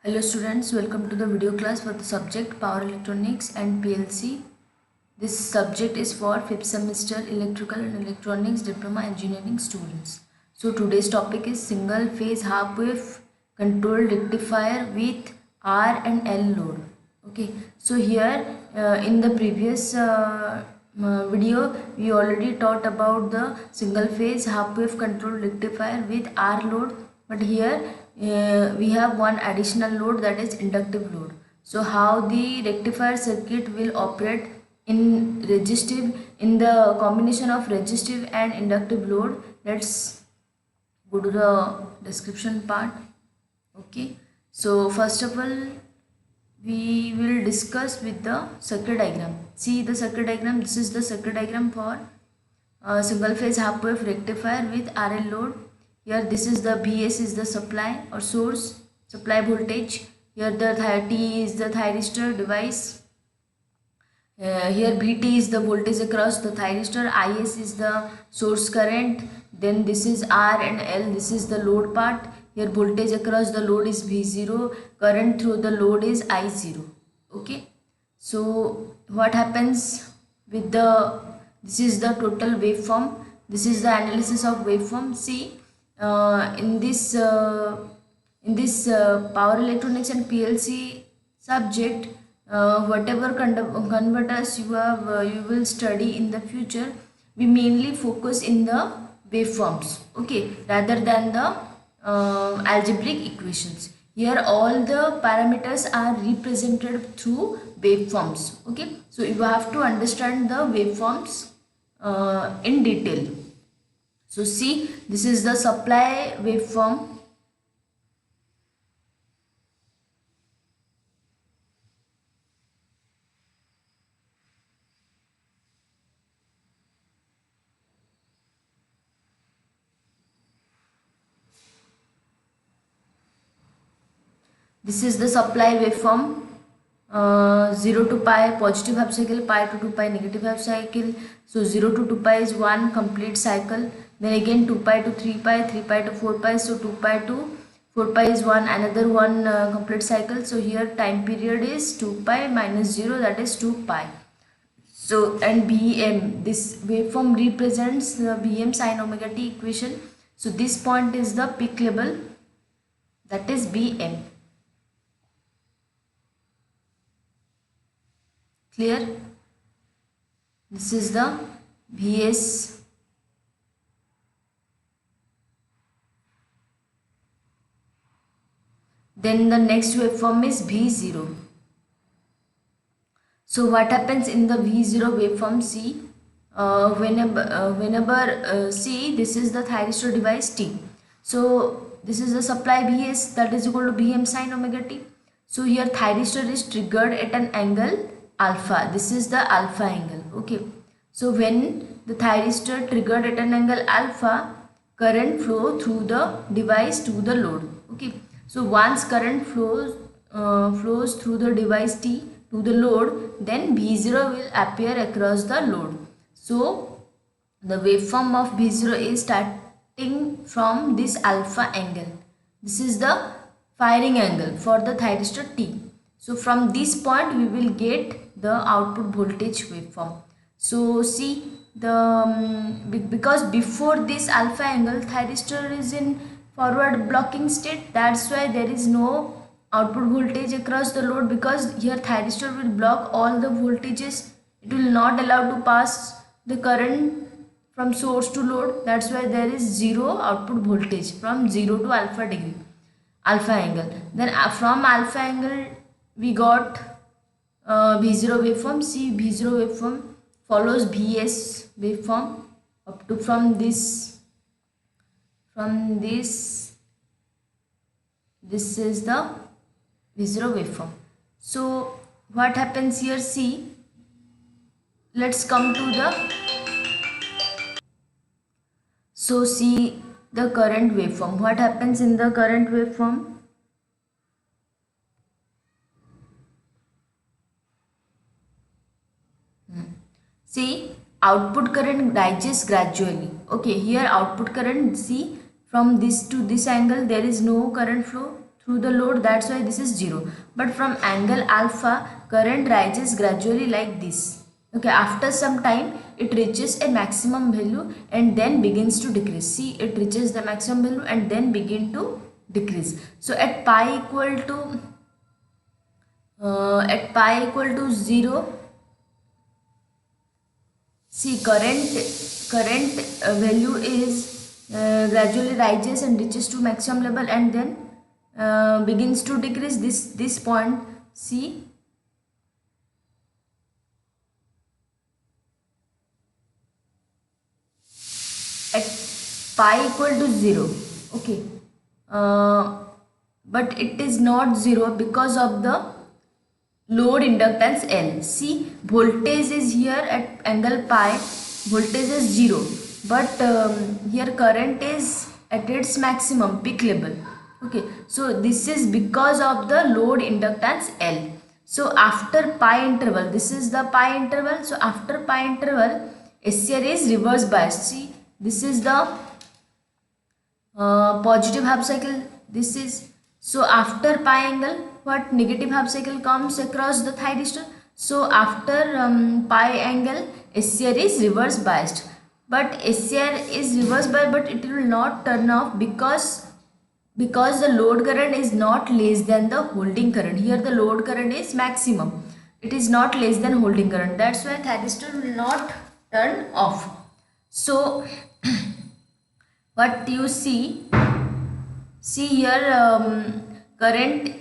Hello students, welcome to the video class for the subject Power Electronics and PLC. This subject is for 5th semester Electrical and Electronics Diploma Engineering students. So today's topic is single phase half wave control rectifier with R and L load. Okay, so here in the previous video we already taught about the single phase half wave control rectifier with R load, but here we have one additional load, that is inductive load. So how the rectifier circuit will operate in the combination of resistive and inductive load. Let's go to the description part. Okay, so first of all we will discuss with the circuit diagram. See the circuit diagram. This is the circuit diagram for single phase half wave rectifier with RL load. Here this is the Vs is the supply or source supply voltage. Here the T is the thyristor device. Here Vt is the voltage across the thyristor. Is is the source current. Then this is R and L. This is the load part. Here voltage across the load is V0. Current through the load is I0. Okay. So what happens with the, this is the total waveform. This is the analysis of waveform. See in this power electronics and PLC subject, whatever converters you have you will study in the future, we mainly focus in the waveforms, okay, rather than the algebraic equations. Here all the parameters are represented through waveforms. Okay, so you have to understand the waveforms in detail. So see, this is the supply waveform. This is the supply waveform. 0 to pi positive half cycle, pi to 2 pi negative half cycle. So 0 to 2 pi is one complete cycle. Then again 2 pi to 3 pi, 3 pi to 4 pi. So 2 pi to 4 pi is another one complete cycle. So here time period is 2 pi minus 0, that is 2 pi. So and Bm, this waveform represents the Bm sin omega t equation. So this point is the peak level, that is Bm. Clear? This is the Vs. Then the next waveform is V0. So what happens in the V0 waveform? See, whenever see, this is the thyristor device T. So this is the supply Vs, that is equal to Bm sin omega t. So here thyristor is triggered at an angle alpha. This is the alpha angle. Okay, so when the thyristor triggered at an angle alpha, current flow through the device to the load. Okay, so once current flows through the device T to the load, then V0 will appear across the load. So the waveform of V0 is starting from this alpha angle. This is the firing angle for the thyristor T. So from this point we will get the output voltage waveform. So see the because before this alpha angle thyristor is in forward blocking state, that's why there is no output voltage across the load, because here thyristor will block all the voltages. It will not allow to pass the current from source to load. That's why there is zero output voltage from 0 to alpha angle. Then from alpha angle we got V0 waveform. See, V0 waveform follows Vs waveform up to from this this is the V0 waveform. So what happens here? See, let's come to the, so see the current waveform. What happens in the current waveform? See, output current rises gradually. Okay, here output current, see, from this to this angle there is no current flow through the load, that's why this is 0. But from angle alpha, current rises gradually like this. Okay, after some time it reaches a maximum value and then begins to decrease. See, it reaches the maximum value and then begin to decrease. So at pi equal to 0, see, current value is gradually rises and reaches to maximum level and then begins to decrease. This point, see, at pi equal to 0. Okay, but it is not 0 because of the load inductance L. See, voltage is here at angle pi, voltage is 0, but here current is at its maximum peak level. Okay, so this is because of the load inductance L. So after pi interval, this is the pi interval. So after pi interval, SCR is reverse biased. See, this is the positive half cycle. This is, so after pi angle, what negative half cycle comes across the thyristor. So after pi angle, SCR is reverse biased. But SCR is reverse biased, but it will not turn off because the load current is not less than the holding current. Here the load current is maximum. It is not less than holding current. That's why thyristor will not turn off. So what you see here, current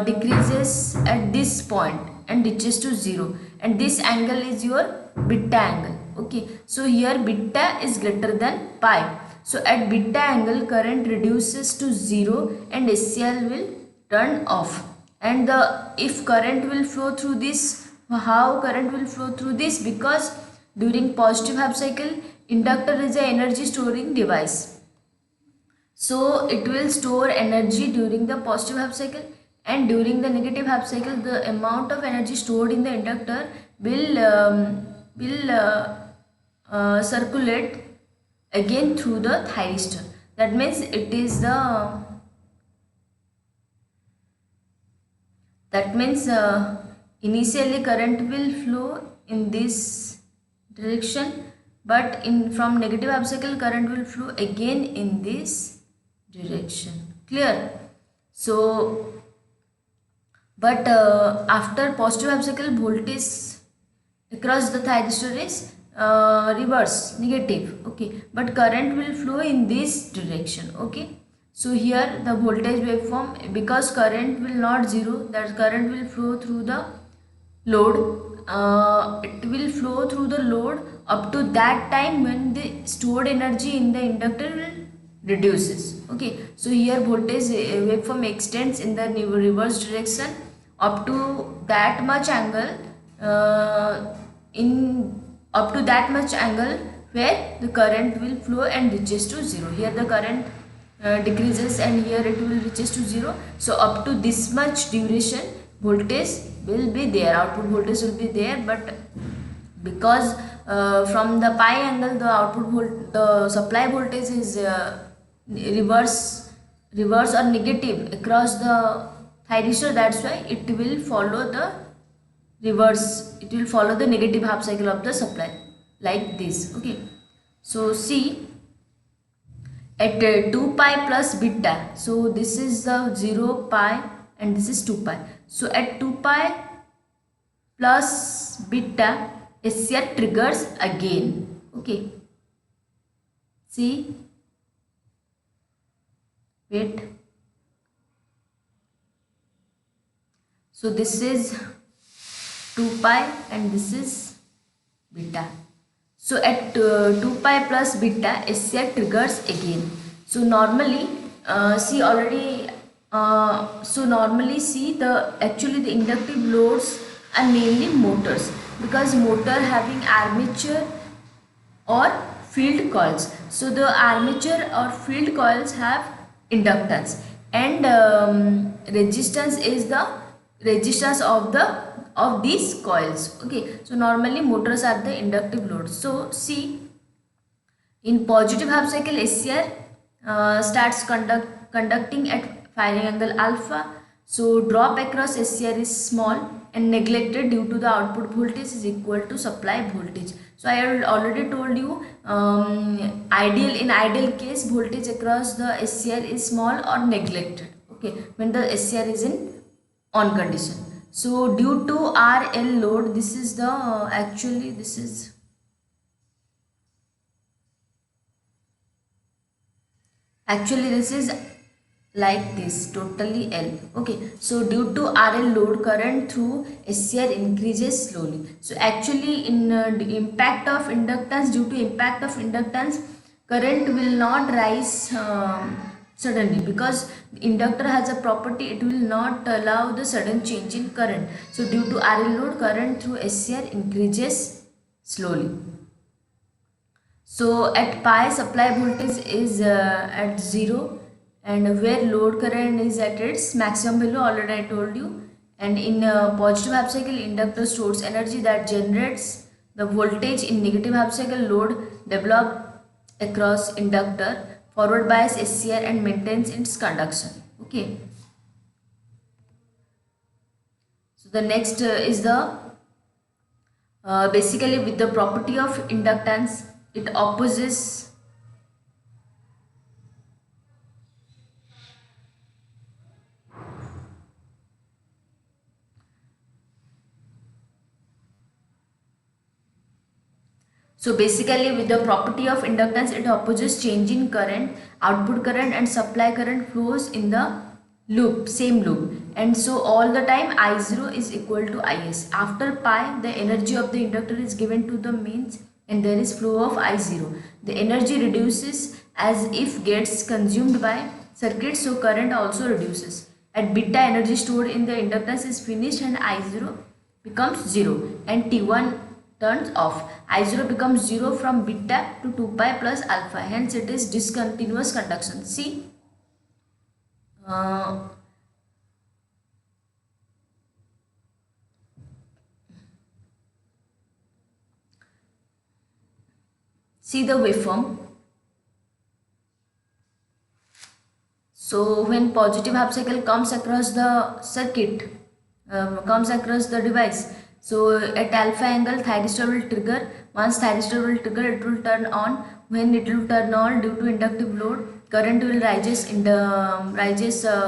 decreases at this point and reaches to 0, and this angle is your beta angle. Okay, so here beta is greater than pi. So at beta angle, current reduces to 0 and SCR will turn off. And if current will flow through this, how current will flow through this? Because during positive half cycle, inductor is an energy storing device. So it will store energy during the positive half cycle, and during the negative half cycle, the amount of energy stored in the inductor will circulate again through the thyristor. That means it is the, that means initially current will flow in this direction, but from negative half cycle current will flow again in this direction. Clear? So but after positive half cycle, voltage across the thyristor is reverse, negative. Okay, but current will flow in this direction. Okay, so here the voltage waveform, because current will not 0, that current will flow through the load. It will flow through the load up to that time when the stored energy in the inductor will reduces. Okay, so here voltage waveform extends in the reverse direction up to that much angle, up to that much angle where the current will flow and reaches to 0. Here the current decreases and here it will reaches to 0. So up to this much duration, voltage will be there, output voltage will be there, but because from the pi angle the supply voltage is reverse or negative across the thyristor, that's why it will follow the reverse, it will follow the negative half cycle of the supply like this. Okay, so see, at 2 pi plus beta, so this is the 0 pi and this is 2 pi. So at 2 pi plus beta, SCR triggers again. Okay, see, wait, so this is 2 pi and this is beta. So at 2 pi plus beta, SCR triggers again. So normally see already, so normally see actually the inductive loads are mainly motors, because motor having armature or field coils. So the armature or field coils have inductance, and resistance is the resistance of these coils. Okay, so normally motors are the inductive loads. So see, in positive half cycle, SCR starts conducting at firing angle alpha. So drop across SCR is small and neglected due to the output voltage is equal to supply voltage. So I had already told you, in ideal case voltage across the SCR is small or neglected, okay, when the SCR is in on condition. So due to RL load, this is the actually this is like this, totally L. Okay, so due to RL load, current through SCR increases slowly. So actually in the impact of inductance, due to impact of inductance, current will not rise suddenly, because inductor has a property, it will not allow the sudden change in current. So due to RL load, current through SCR increases slowly. So at pi, supply voltage is at 0, and where load current is at its maximum value, already I told you. And in positive half cycle, inductor stores energy that generates the voltage. In negative half cycle, load develop across inductor, forward bias SCR, and maintains its conduction. Okay. So the next is the basically with the property of inductance, it opposes. So basically with the property of inductance, it opposes change in current, output current and supply current flows in the loop, same loop. And so all the time I0 is equal to Is. After pi, the energy of the inductor is given to the mains and there is flow of I0. The energy reduces as if gets consumed by circuit, so current also reduces. At beta, energy stored in the inductance is finished and I0 becomes 0 and T1 turns off. I0 becomes 0 from beta to 2 pi plus alpha. Hence it is discontinuous conduction. See, uh, see the waveform. So when positive half cycle comes across the circuit, comes across the device, so at alpha angle thyristor will trigger. Once thyristor will trigger, it will turn on. When it will turn on, due to inductive load, current will rises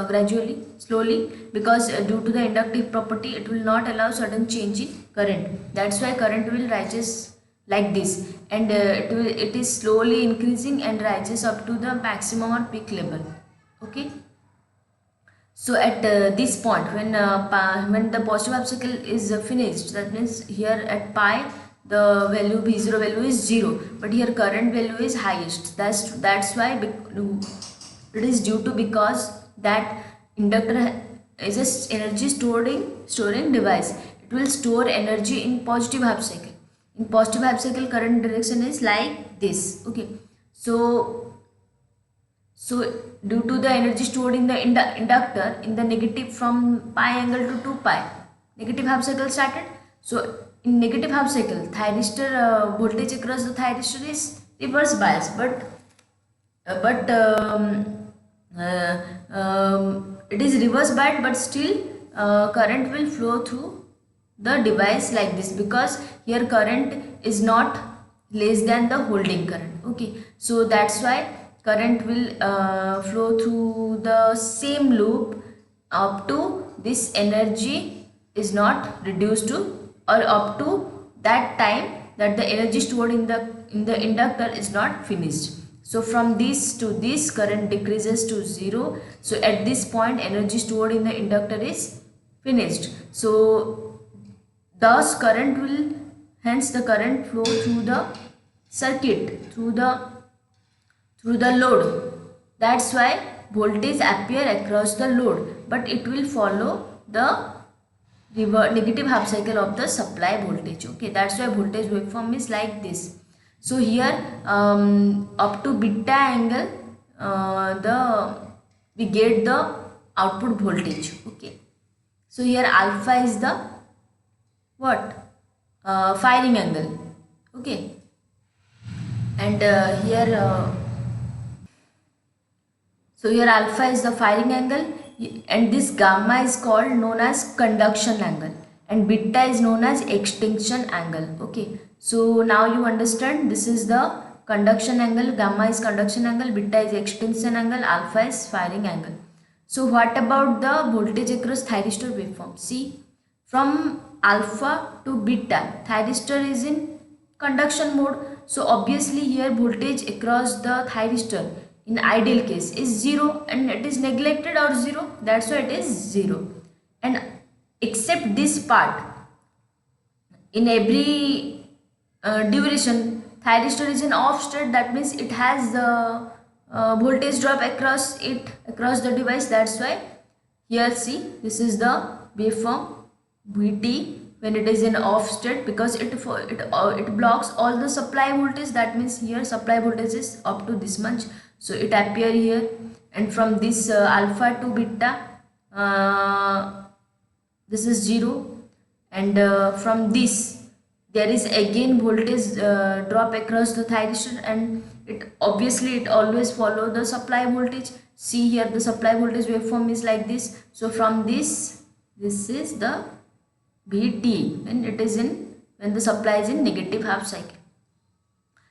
gradually, slowly, because due to the inductive property, it will not allow sudden change in current. That's why current will rises like this, and it is slowly increasing and rises up to the maximum or peak level. Okay. So at this point, when the positive half cycle is finished, that means here at pi the value v0 value is 0, but here current value is highest. That's why it is due to, because that inductor is a energy storing device. It will store energy in positive half cycle. In positive half cycle, current direction is like this. Okay. So due to the energy stored in the inductor in the negative, from pi angle to 2 pi, negative half cycle started. So in negative half cycle, thyristor voltage across the thyristor is reverse bias, but uh, it is reverse bias, but still current will flow through the device like this, because here current is not less than the holding current. Okay, so that's why current will flow through the same loop up to this energy is not reduced to, or up to that time that the energy stored in the inductor is not finished. So from this to this, current decreases to 0. So at this point, energy stored in the inductor is finished. So thus current will, hence the current flow through the circuit, through the load. That's why voltage appear across the load, but it will follow the negative half cycle of the supply voltage. Okay, that's why voltage waveform is like this. So here up to beta angle, we get the output voltage. Okay, so here alpha is the what, firing angle. Okay, and here So here alpha is the firing angle, and this gamma is called known as conduction angle, and beta is known as extinction angle. Okay, so now you understand, this is the conduction angle, gamma is conduction angle, beta is extinction angle, alpha is firing angle. So what about the voltage across thyristor waveform? See, from alpha to beta, thyristor is in conduction mode. So obviously here voltage across the thyristor in ideal case is 0, and it is neglected or 0. That's why it is 0. And except this part, in every duration, thyristor is in off state. That means it has the voltage drop across the device. That's why here see, this is the waveform Vt when it is in off state, because it blocks all the supply voltage. That means here supply voltage is up to this much, so it appear here. And from this alpha to beta, this is 0, and from this there is again voltage drop across the thyristor, and it always follow the supply voltage. See here, the supply voltage waveform is like this. So from this is the Vt when the supply is in negative half cycle.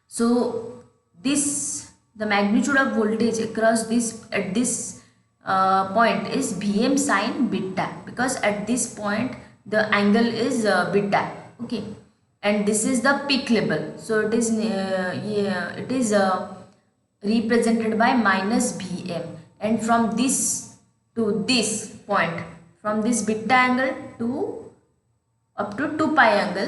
So the magnitude of voltage across this at this point is Vm sin beta, because at this point the angle is beta. Okay, and this is the peak level. So it is represented by minus Vm, and from this to this point, from this beta angle to up to 2 pi angle,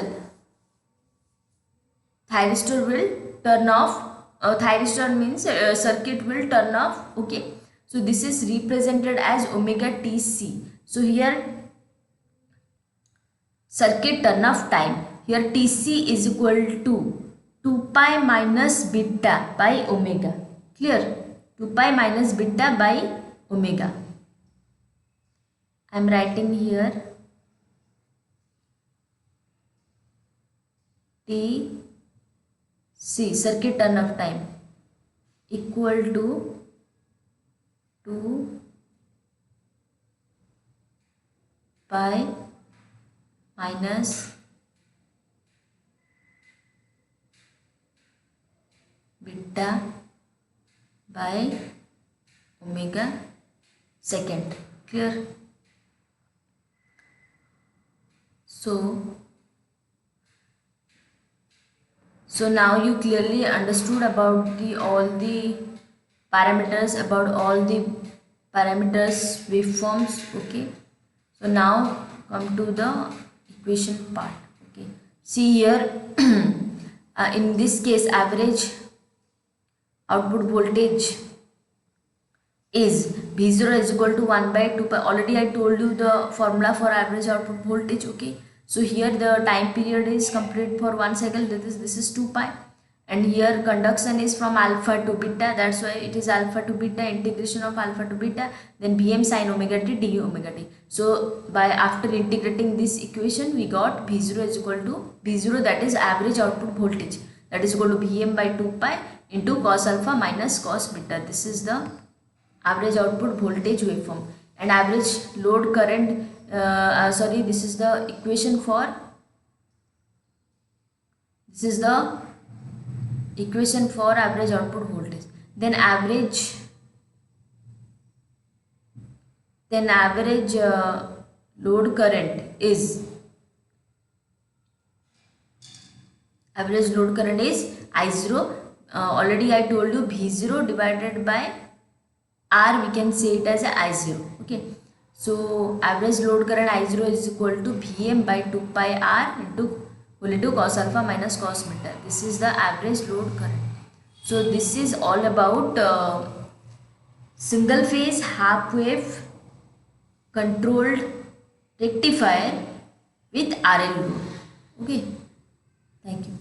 thyristor will turn off. Thyristor means circuit will turn off. Okay, so this is represented as omega Tc. So here circuit turn off time, here Tc is equal to 2 pi minus beta by omega. Clear? 2 pi minus beta by omega. I am writing here Tc, circuit turn off time, equal to 2 pi minus beta by omega second. Clear? So now you clearly understood about all the parameters, waveforms. Okay, so now come to the equation part. Okay, see here in this case average output voltage is V0 is equal to 1 by 2 pi. Already I told you the formula for average output voltage. Okay, so here the time period is complete for 1 cycle, this is 2 pi, and here conduction is from alpha to beta. That's why it is alpha to beta, integration of alpha to beta, then Vm sin omega t du omega t. So after integrating this equation, we got V0 is equal to V0, that is average output voltage, that is equal to Vm by 2 pi into cos alpha minus cos beta. This is the average output voltage waveform. And average load current, this is the equation for average output voltage. Then average load current is I0. Already I told you V0 divided by R, we can say it as a I0. Okay, so average load current I0 is equal to Vm by 2 pi R into cos alpha minus cos beta. This is the average load current. So this is all about single phase half wave controlled rectifier with RL load. Okay, thank you.